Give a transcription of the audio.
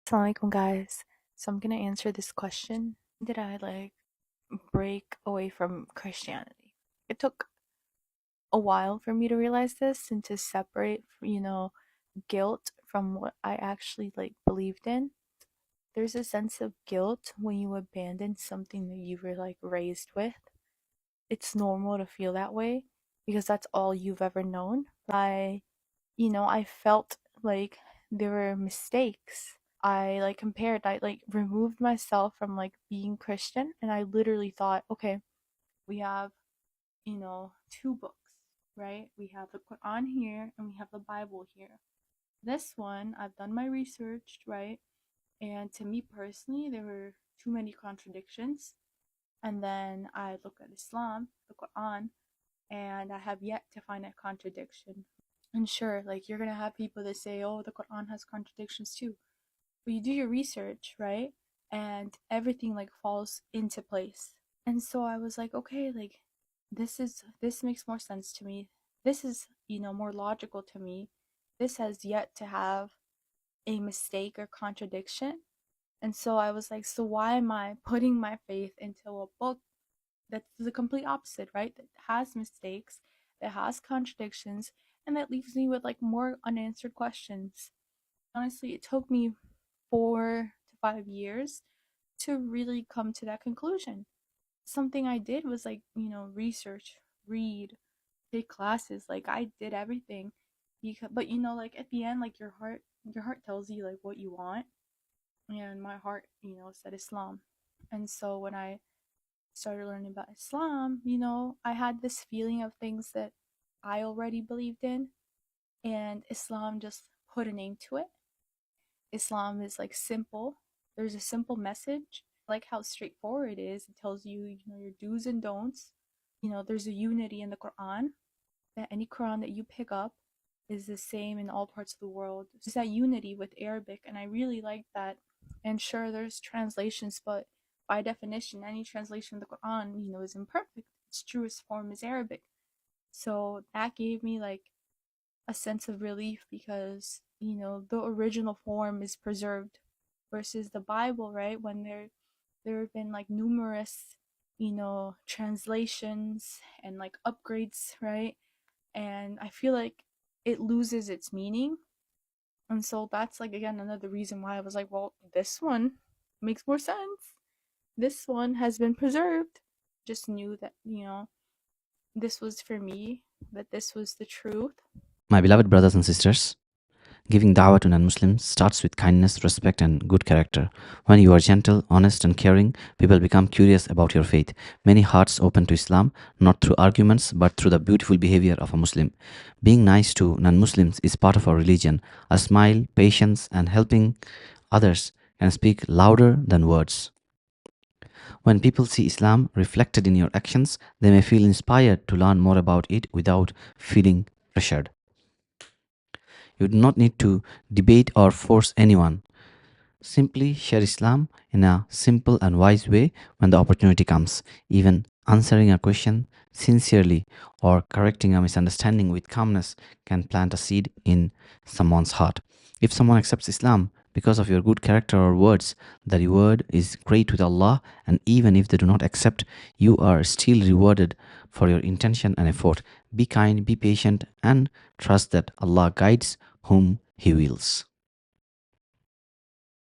Assalamu alaikum, guys. So I'm gonna answer this question. Did I break away from Christianity? It took a while for me to realize this and to separate, guilt from what I actually believed in. There's a sense of guilt when you abandon something that you were raised with. It's normal to feel that way because that's all you've ever known. I felt like there were mistakes. I compared, I removed myself from being Christian, and I literally thought, okay, we have, two books, right? We have the Quran here and we have the Bible here. This one, I've done my research, right? And to me personally, there were too many contradictions. And then I look at Islam, the Quran, and I have yet to find a contradiction. And sure, you're gonna have people that say, oh, the Quran has contradictions too. But you do your research, right? And everything falls into place. And so I was like, okay, this makes more sense to me. This is, more logical to me. This has yet to have a mistake or contradiction. And so I was like, so why am I putting my faith into a book that's the complete opposite, right? That has mistakes, that has contradictions, and that leaves me with more unanswered questions. Honestly, it took me 4 to 5 years to really come to that conclusion. Something I did was research, read, take classes. I did everything because, but at the end, your heart tells you what you want, and my heart, said Islam. And so when I started learning about Islam, I had this feeling of things that I already believed in, and Islam just put a name to it. Islam is simple. There's a simple message, like how straightforward it is. It tells you, your do's and don'ts. There's a unity in the Quran, that any Quran that you pick up is the same in all parts of the world. There's that unity with Arabic, and I really like that. And sure, there's translations, but by definition, any translation of the Quran, is imperfect. Its truest form is Arabic. So that gave me a sense of relief because, the original form is preserved versus the Bible, right? When there have been numerous, translations and upgrades, right? And I feel like it loses its meaning. And so that's again another reason why I was like, well, this one makes more sense. This one has been preserved. Just knew that, this was for me, that this was the truth. My beloved brothers and sisters, giving dawah to non-Muslims starts with kindness, respect, and good character. When you are gentle, honest, and caring, people become curious about your faith. Many hearts open to Islam, not through arguments, but through the beautiful behavior of a Muslim. Being nice to non-Muslims is part of our religion. A smile, patience, and helping others can speak louder than words. When people see Islam reflected in your actions, they may feel inspired to learn more about it without feeling pressured. You do not need to debate or force anyone. Simply share Islam in a simple and wise way when the opportunity comes. Even answering a question sincerely or correcting a misunderstanding with calmness can plant a seed in someone's heart. If someone accepts Islam because of your good character or words, the reward is great with Allah, and even if they do not accept, you are still rewarded for your intention and effort. Be kind, be patient, and trust that Allah guides whom He wills.